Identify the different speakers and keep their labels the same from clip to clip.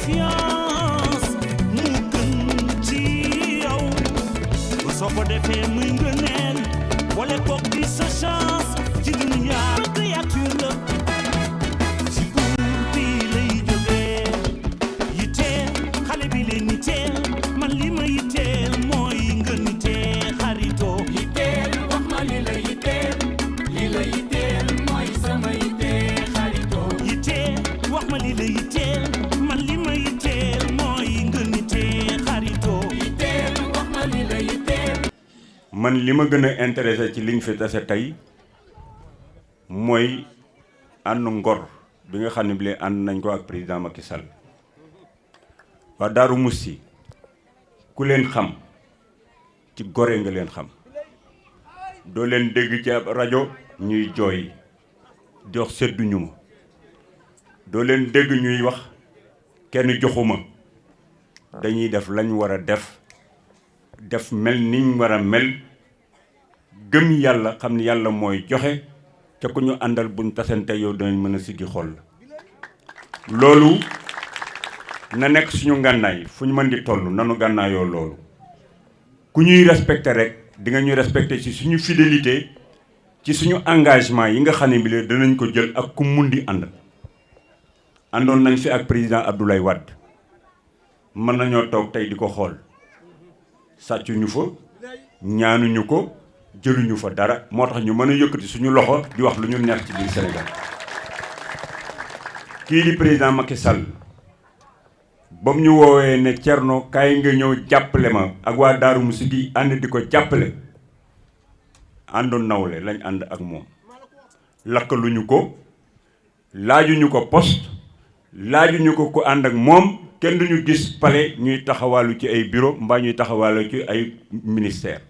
Speaker 1: confiance mu gën ci yow soo ko defee muy ngëneel boole koog di sa chance ci dunya créature la ci buur bi lay jógee yitteel xale bi leen yitteel man li ma yitteel mooy nga nitee xaritoo
Speaker 2: yitteel wax ma li la yitteel mooy sama yitteel xaritoo
Speaker 1: yitteel wax ma li la yitteel man li ma yitteel mooy nga nitee xaritoo
Speaker 2: yitteel wax ma li la yitteel.
Speaker 3: man li ma gën a intéressé ci liñ fi tase tey mooy ànd ngor bi nga xam ne bi ànd nañ ko ak président Macky Sall waa Daaru Musti ku leen xam ci gore nga leen xam doo leen dégg ci ab rajo ñuy jooy di wax sedduñu ma doo leen dégg ñuy wax kenn joxuma dañuy def lañ war a def mel niñ war a mel gëm yàlla xam ni yàlla mooy joxe te ku ñu àndal buñ tasante yow danañ mën a siggi xol loolu na nekk suñu ngànnaay fu ñu mën di toll nanu gànnaayoo loolu ku ñuy respecté rek di nga ñu respecté ci suñu fidélité ci suñu engagement yi nga xam ne bi le danañ ko jël ak ku mun di ànd àndoon nañ fi ak président Abdoulaye Wade mën nañoo toog tey di ko xool sàccuñu fa ñaanuñu ko jëluñu fa dara moo tax ñu mën a yëkkati suñu loxo di wax lu ñu neex ci biir Sénégal kii di président Macky Sall ba mu ñu woowee ne Thierno kaay nga ñëw jàppale ma ak waa Daaru Musti gi ànd di ko jàppale àndoon nawle lañ ànd ak moom lakkaluñu ko laajuñu ko poste laajuñu ko ku ànd ak moom kenn duñu gis palais ñuy taxawaalu ci ay bureau mbaa ñuy taxawaalu ci ay ministère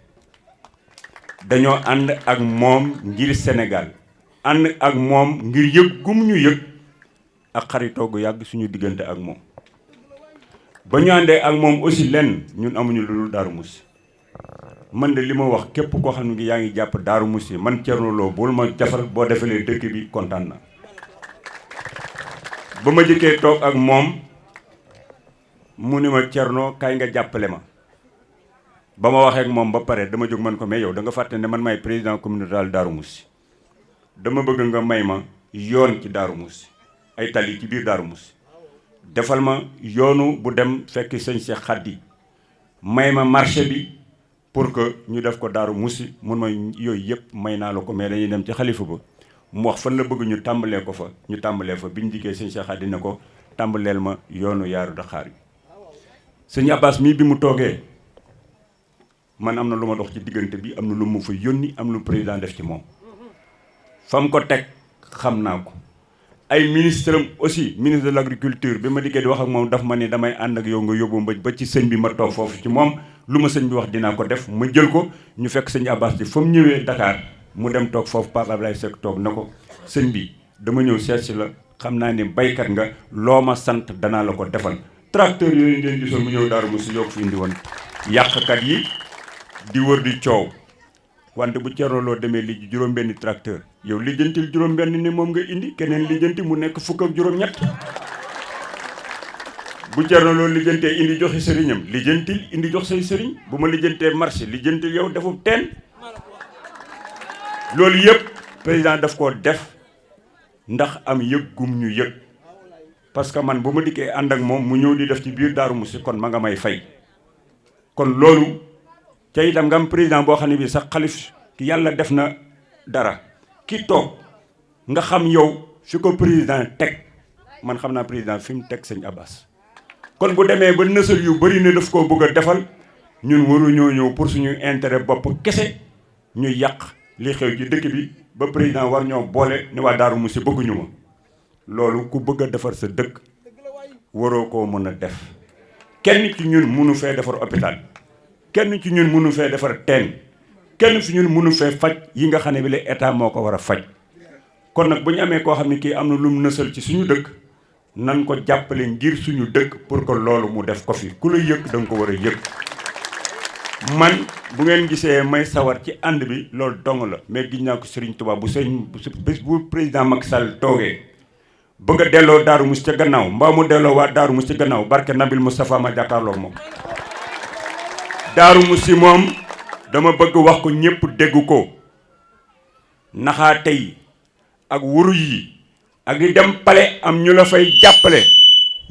Speaker 3: dañoo ànd ak moom ngir Sénégal ànd ak moom ngir yëg gum ñu yëg ak xaritoo gu yàgg suñu diggante ak moom ba ñu àndee ak moom aussi lenn ñun amuñu lu dul Daaru Musti man de li ma wax képp koo xam ne yaa ngi jàpp Daaru Musti man Thierno Lo bul ma jafal boo defalee dëkk bi kontaan na ba ma jëkkee toog ak moom mu ni ma Thierno kaay nga jàppale ma ba ma waxee ak moom ba pare dama jóg man ko mais yow da nga fàtte ne man maay président communautaire Daaru Musti dama bëgg nga may ma yoon ci Daaru Musti ay tali ci biir Daaru Musti defal ma yoonu bu dem fekk sëñ Cheikh Khady may ma marché bi pour que ñu def ko Daaru Musti mun ma yooyu yëpp may naa la ko mais dañuy dem ci xalifa ba mu wax fan la bëgg ñu tàmbalee ko fa ñu tàmbalee fa biñu dikkee sëñ Cheikh Khady ne ko tàmbaleel ma yoonu yaaru Daxaar yi sëñ Abbas mii bi mu toogee man am na lu ma dox ci diggante bi am na lu mu fa yónni am lu président def ci moom fam ko teg xam naa ko ay ministre am aussi ministre de l'agriculture bi ma dikkee di wax ak moom daf ma ni damay ànd ak yow nga yóbbu mbëj ba ci sëñ bi ma toog foofu ci moom lu ma sëñ bi wax dinaa ko def ma jël ko ñu fekk sëñ Abbas bi fa mu ñëwee Dakar mu dem toog foofu Pape Ablaye Seck toog na ko sëñ bi dama ñëw seet si la xam naa ni baykat nga loo ma sant danaa la ko defal tracteur yooyu ngeen gisoon mu ñëw Daaru Musti yoo ko fi indi woon yàqkat yi di wër di coow wante bu Thierno Lo demee li juróom-benni tracteur yow lijjantil juróom-benn ni moom nga indi keneen lijjanti mu nekk fukk ak juróom-ñett bu Thierno Lo lijjantee indi joxe sëriñam lijjantil indi jox say sëriñ bu ma lijjantee marché lijjantil yow defub teen loolu yëpp président daf koo def ndax am yëg gum ñu yëg parce que man bu ma dikkee ànd ak moom mu ñëw di def ci biir Daaru Musti kon ma nga may fay kon loolu ca itam nga am président boo xam ne bii sax xalif yàlla def na dara ki toog nga xam yow fi ko président teg man xam naa président fi mu teg sëñ Abbas kon bu demee ba nësal yu bëri ne daf koo bëgg a defal ñun waruñoo ñëw pour suñu intérêt bopp kese ñu yàq li xew ci dëkk bi ba président war ñoo boole ne waa Daaru Musti bëgguñu ma loolu ku bëgg a defar sa dëkk waroo koo mën a def kenn ci ñun mënu fee defar hôpital kenn ci ñun mënu fee defar teen kenn ci ñun mënu fee faj yi nga xam ne bi la état moo ko war a faj kon nag bu ñu amee koo xam ne kii am na lu mu nësal ci suñu dëkk nan ko jàppale ngir suñu dëkk pour que loolu mu def ko fi ku la yëg da nga ko war a yëg man bu ngeen gisee may sawar ci ànd bi loolu dong la mais gis naa ko Serigne Touba bu président Macky Sall toogee bëgg a delloo Daaru Musti ca gannaaw mbaa mu delloo waa Daaru Musti ca gannaaw barke Nabil Moustapha ma jàkkaarloo moom. Daaru Musti moom dama bëgg wax ko ñëpp dégg ko naxaate yi ak wuru yi ak di dem pale am ñu la fay jàppale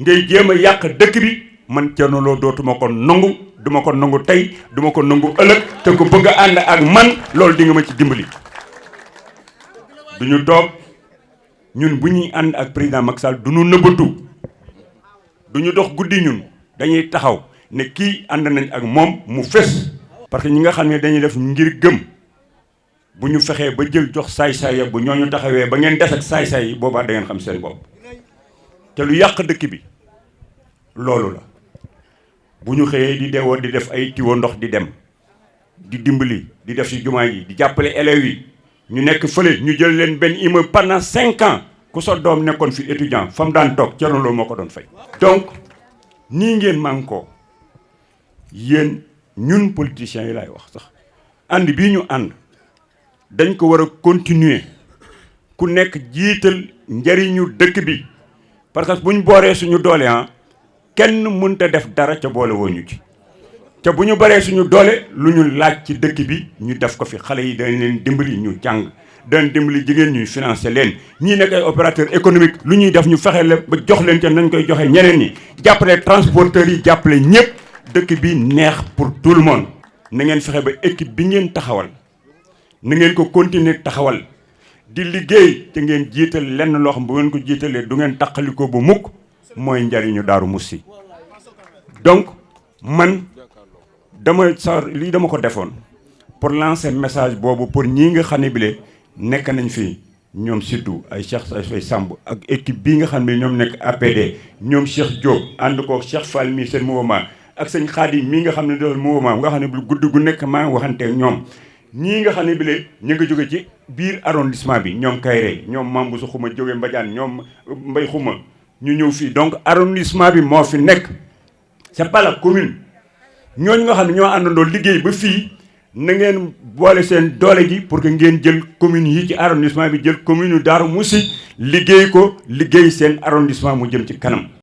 Speaker 3: ngay jéem a yàq dëkk bi man Thierno Lo dootuma ko nangu duma ko nangu tey duma ko nangu ëllëg te ko bëgg a ànd ak man loolu di nga ma ci dimbali. duñu toog ñun bu ñuy ànd ak président Macky Sall du ñu nëbbatu du ñu dox guddi ñun dañuy taxaw ne kii ànd nañ ak moom mu fës. parce que ñi nga xam ne dañuy def ngir gëm bu ñu fexee ba jël jox saay-saay ya bu ñooñu taxawee ba ngeen des ak saay-saay yi boobaa da ngeen xam seen bopp te lu yàq dëkk bi loolu la. bu ñu xëyee di deewoo di def ay tiwo ndox di dem di dimbali di def ci jumaa yi di jàppale élèves yi ñu nekk fële ñu jël leen benn immeuble pendant 5 ans ku sa doom nekkoon fi étudiant fa mu daan toog Thierno Lo moo ko doon fay. donc nii ngeen mànkoo yéen ñun politiciens yi laay wax sax ànd bii ñu ànd dañ ko war a continuer ku nekk jiital njariñu dëkk bi parce que bu ñu booree suñu doole kenn mënta def dara ca boole woo ñu ci te bu ñu baree suñu doole lu ñu laaj ci dëkk bi ñu def ko fi xale yi dañ leen dimbali ñu jàng dañ dimbali jigéen ñuy financer leen ñii nekk ay opérateur économique lu ñuy def ñu fexe la ba jox leen ca nañ koy joxe ñeneen ñi jàppale transporteurs yi jàppale ñëpp dëkk bi neex pour tout le monde. na ngeen fexe ba équipe bi ngeen taxawal na ngeen ko continuer taxawal di liggéey te ngeen jiital lenn loo xam bu ngeen ko jiitalee du ngeen taqalikoo bu mukk mooy njariñu Daaru Musti. donc man lii dama ko defoon pour lancer message boobu pour ñii nga xam ne bile nekk nañ fii ñoom surtout ay Cheikh Say Samb ak équipe bii nga xam ne ñoom nekk APD ñoom Cheikh Diop ànd ko Cheikh Fall mii seen mouvement ak sëñ Khadim mii nga xam ne doon mouvement nga xam ne bu guddi gu nekk maa ngi waxanteeg ñoom ñii nga xam ne bile ñu ngi jóge ci biir arrondissement bi ñoom Kayre ñoom Mambou su xuma jóge Mbadiane ñoom Mbay xuma ñu ñëw fii donc arrondissement bi moo fi nekk c'est pas la commune ñooñu nga xam ne ñoo àndandoo liggéey ba fii na ngeen boole seen doole ji pour que ngeen jël commune yi ci arrondissement bi jël commune yu Darou Moussi liggéey ko liggéey seen arrondissement mu jëm ci kanam